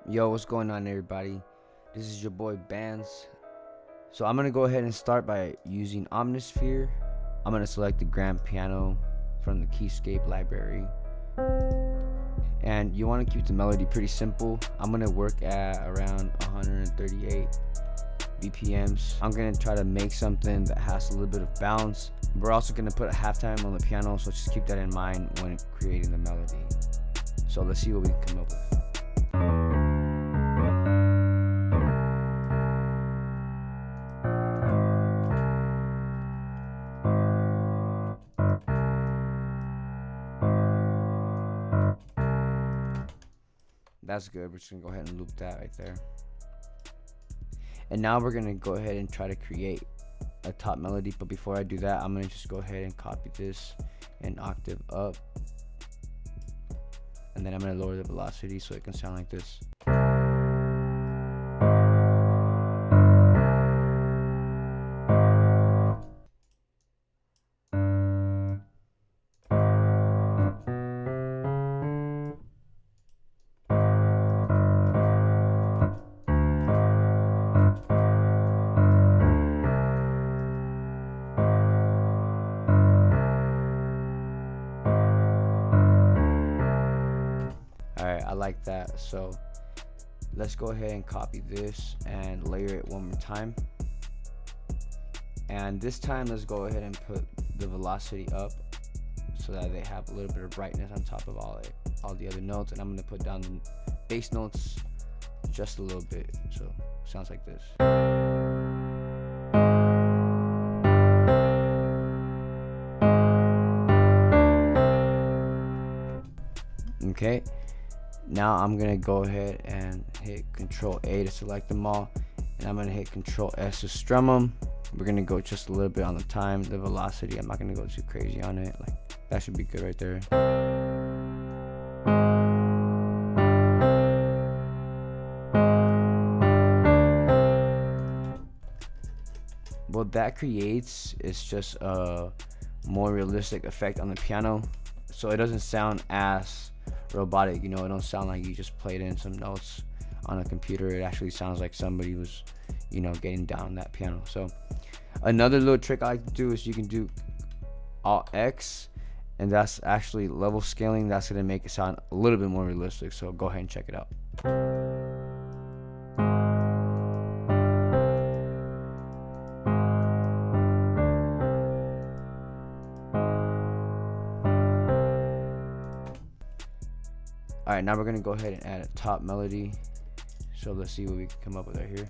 Yo, what's going on, everybody? This is your boy Bands. So I'm gonna go ahead and start by using Omnisphere. I'm gonna select the grand piano from the Keyscape library, and you want to keep the melody pretty simple. I'm gonna work at around 138 BPMs. I'm gonna try to make something that has a little bit of bounce. We're also gonna put a halftime on the piano, so just keep that in mind when creating the melody. So let's see what we can come up with. That's good. We're just gonna go ahead and loop that right there. And now we're gonna go ahead and try to create a top melody. But before I do that, I'm gonna just go ahead and copy this an octave up, and then I'm gonna lower the velocity so it can sound like this. Alright, I like that. So let's go ahead and copy this and layer it one more time. And this time let's go ahead and put the velocity up so that they have a little bit of brightness on top of all the other notes. And I'm going to put down the bass notes just a little bit, so it sounds like this. Okay, now I'm gonna go ahead and hit Control A to select them all, and I'm gonna hit Control S to strum them. We're gonna go just a little bit on the time, the velocity. I'm not gonna go too crazy on it. Like, that should be good right there. What that creates is just a more realistic effect on the piano, so it doesn't sound as robotic. You know, it don't sound like you just played in some notes on a computer. It actually sounds like somebody was, you know, getting down that piano. So another little trick I like to do is you can do Alt X, and that's actually level scaling. That's gonna make it sound a little bit more realistic, so go ahead and check it out. Alright, now we're gonna go ahead and add a top melody. So let's see what we can come up with right here.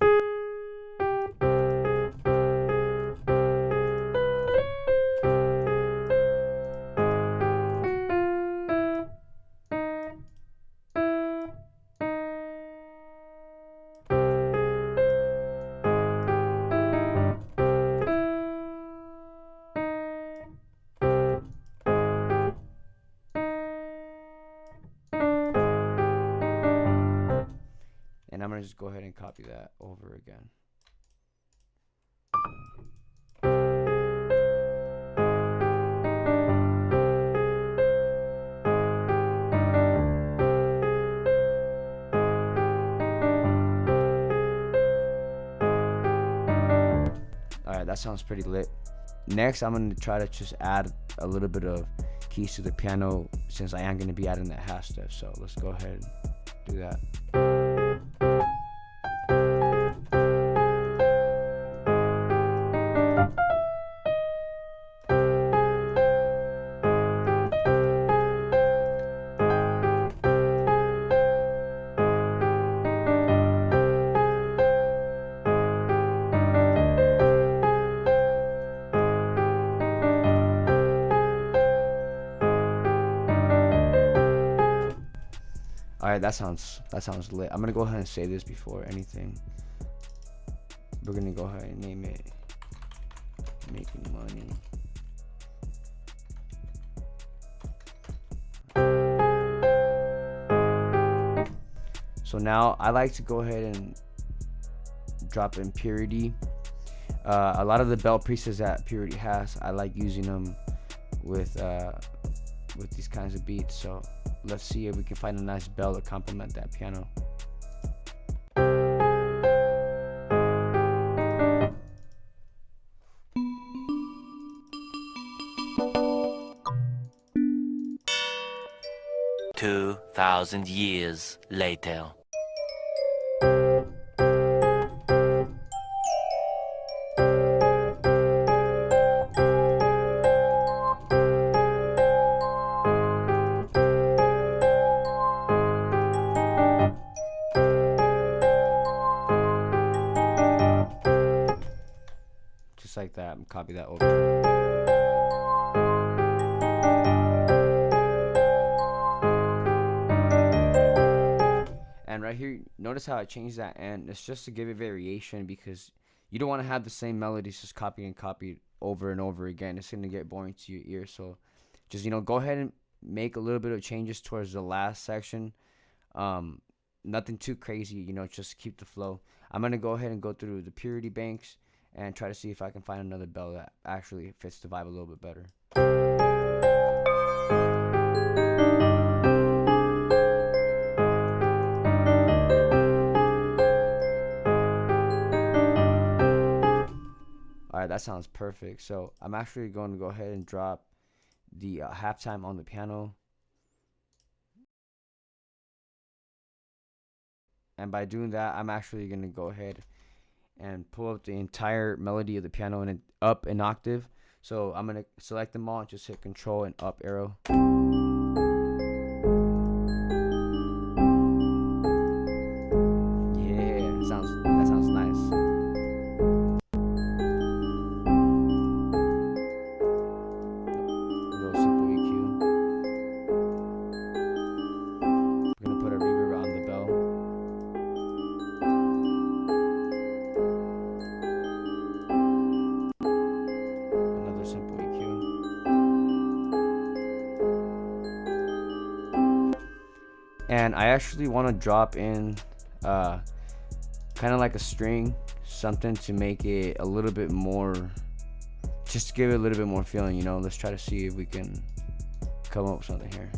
And I'm gonna just go ahead and copy that over again. Alright, that sounds pretty lit. Next, I'm gonna try to just add a little bit of keys to the piano, since I am gonna be adding that half step. So let's go ahead and do that. Alright, that sounds lit. I'm gonna go ahead and save this before anything. We're gonna go ahead and name it Making Money. So now I like to go ahead and drop in Purity. A lot of the belt presets that Purity has, I like using them with these kinds of beats. So let's see if we can find a nice bell to complement that piano. 2,000 years later. Just like that, and copy that over. And right here, notice how I changed that end. It's just to give it variation, because you don't want to have the same melodies just copy and copy over and over again. It's going to get boring to your ear. So just, go ahead and make a little bit of changes towards the last section. Nothing too crazy, just keep the flow. I'm going to go ahead and go through the purity banks and try to see if I can find another bell that actually fits the vibe a little bit better. Alright, that sounds perfect. So I'm actually going to go ahead and drop the halftime on the piano. And by doing that, I'm actually going to go ahead and pull up the entire melody of the piano and up an octave. So I'm going to select them all and just hit Control and up arrow. Yeah, that sounds nice. A little simple EQ. We're going to put a reverb on the bell. Simple EQ. And I actually want to drop in kind of like a string, something to make it a little bit more, just to give it a little bit more feeling. Let's try to see if we can come up with something here.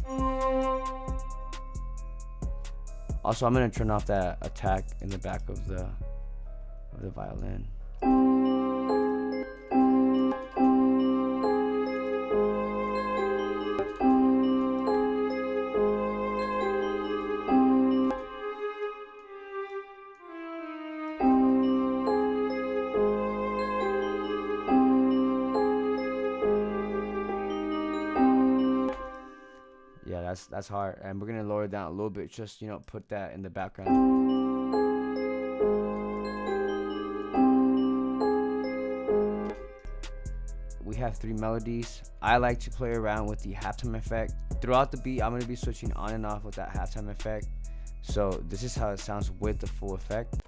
Also, I'm going to turn off that attack in the back of the violin. Yeah, that's hard, and we're gonna lower it down a little bit. Just put that in the background. We have 3 melodies. I like to play around with the halftime effect throughout the beat. I'm gonna be switching on and off with that halftime effect. So this is how it sounds with the full effect.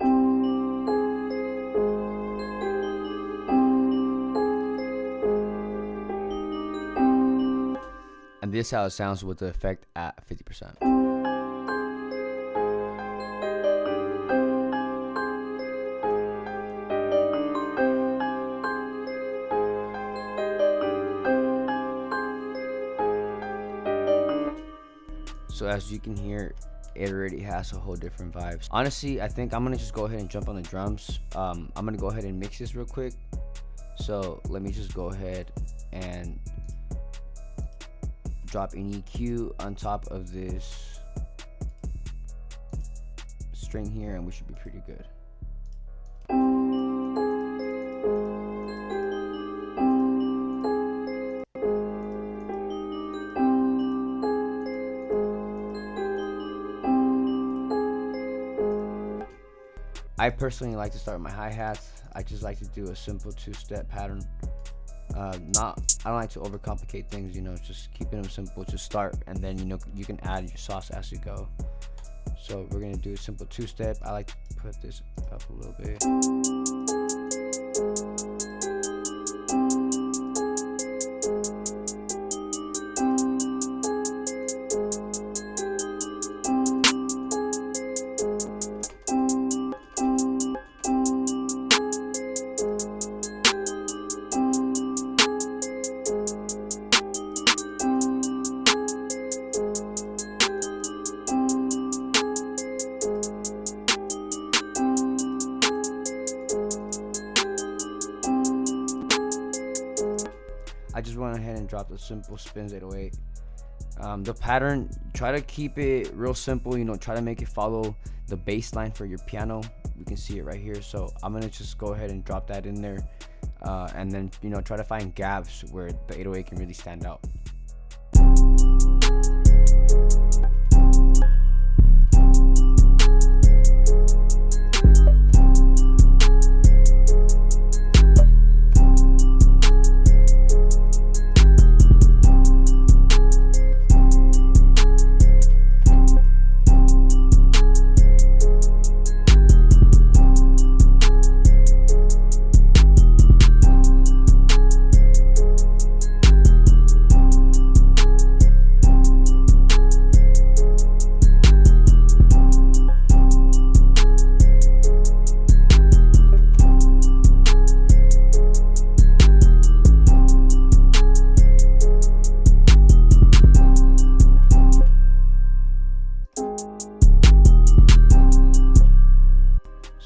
And this is how it sounds with the effect at 50%. So as you can hear, it already has a whole different vibes. Honestly, I think I'm gonna just go ahead and jump on the drums. I'm gonna go ahead and mix this real quick. So let me just go ahead and drop an EQ on top of this string here, and we should be pretty good. I personally like to start with my hi-hats. I just like to do a simple 2-step pattern. I don't like to overcomplicate things, just keeping them simple to start, and then you can add your sauce as you go. So we're gonna do a simple 2-step. I like to put this up a little bit. I just went ahead and dropped a simple spins 808. The pattern, try to keep it real simple, you know, try to make it follow the bass line for your piano. We can see it right here, so I'm gonna just go ahead and drop that in there, and then, you know, try to find gaps where the 808 can really stand out.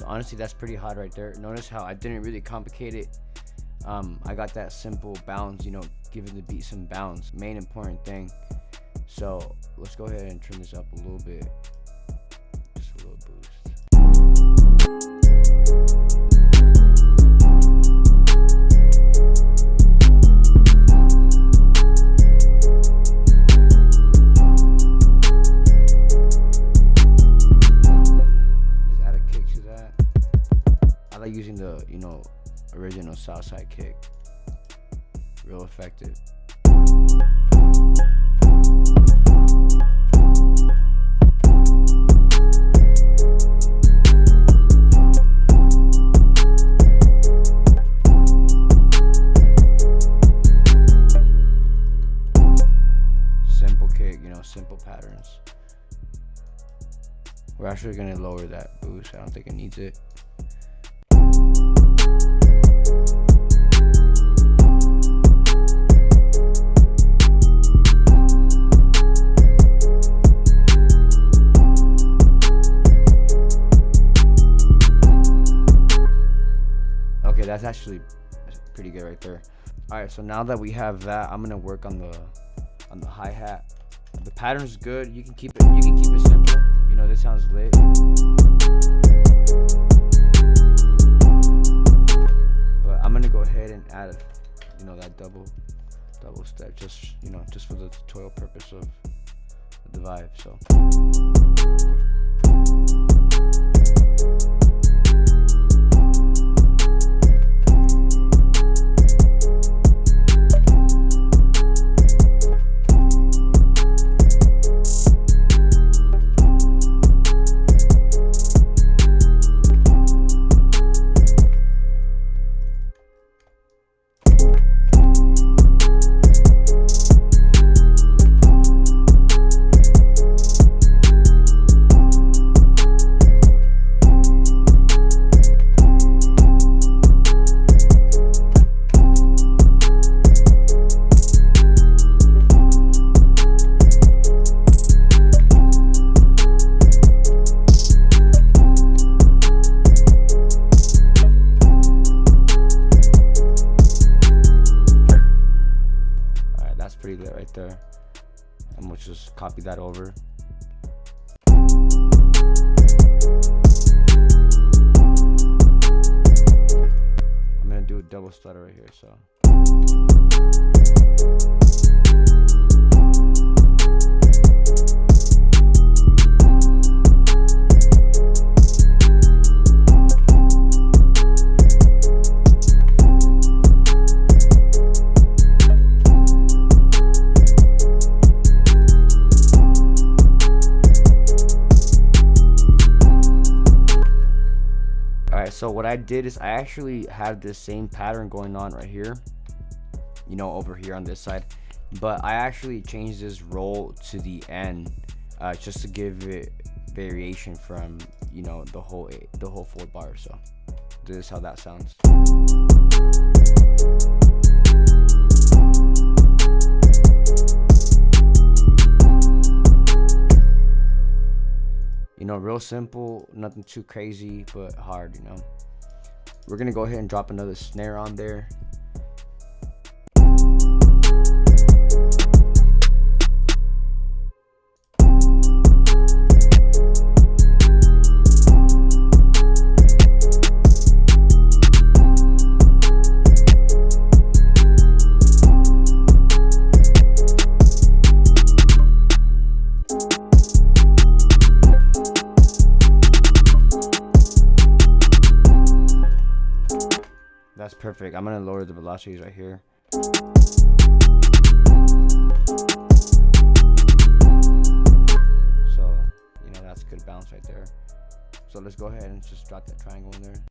Honestly, that's pretty hard right there. Notice how I didn't really complicate it. I got that simple bounds, you know, giving the beat some bounds, main important thing. So let's go ahead and turn this up a little bit, just a little boost. Using the, you know, original Southside kick, real effective. Simple kick, you know, simple patterns. We're actually gonna lower that boost. I don't think it needs it. Okay, that's actually pretty good right there. All right, so now that we have that, I'm gonna work on the hi-hat. The pattern's good. You can keep it simple. You know, this sounds lit. But I'm gonna go ahead and add, you know, that double step, just, you know, just for the tutorial purpose of the vibe. So. Pretty lit right there, and we'll just copy that over. I'm gonna do a double stutter right here, so. So what I did is I actually have this same pattern going on right here, you know, over here on this side, but I actually changed this roll to the end, just to give it variation from, you know, the whole 4 bar. So this is how that sounds. You know, real simple, nothing too crazy, but hard, you know. We're gonna go ahead and drop another snare on there. that's perfect. I'm gonna lower the velocities right here. So, you know, that's good balance right there. So let's go ahead and just drop that triangle in there.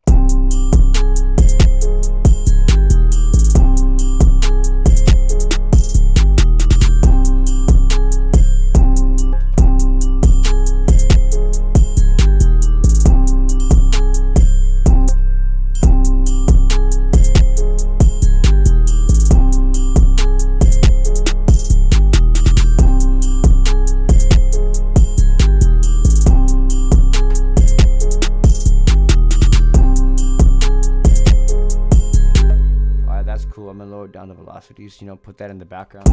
Cool. I'm gonna lower down the velocities, you know, put that in the background.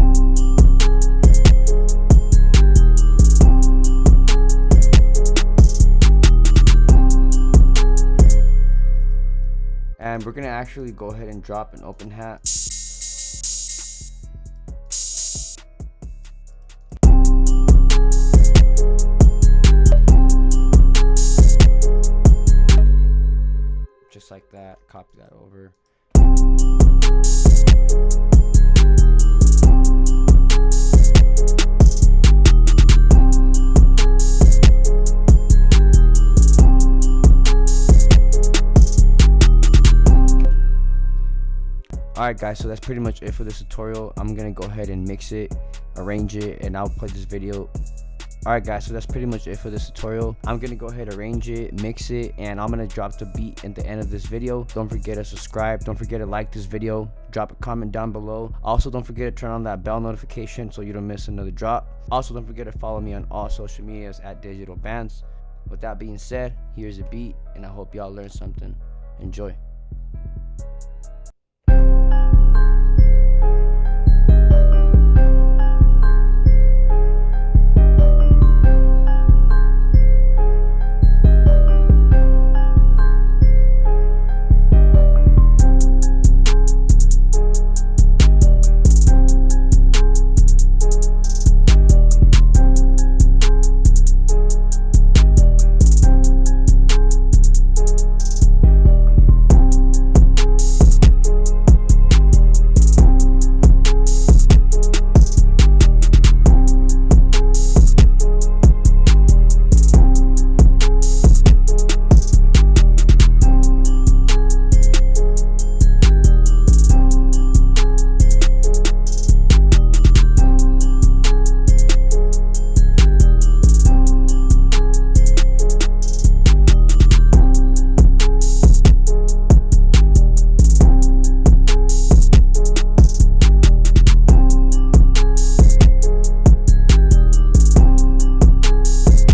And we're gonna actually go ahead and drop an open hat. Just like that, copy that over. Alright guys, so that's pretty much it for this tutorial. I'm gonna go ahead and mix it, arrange it, and I'll play this video. Alright guys, so that's pretty much it for this tutorial. I'm gonna go ahead, arrange it, mix it, and I'm gonna drop the beat at the end of this video. Don't forget to subscribe, don't forget to like this video, drop a comment down below. Also, don't forget to turn on that bell notification so you don't miss another drop. Also, don't forget to follow me on all social medias at Digital Bands. With that being said, here's a beat, and I hope y'all learned something. Enjoy.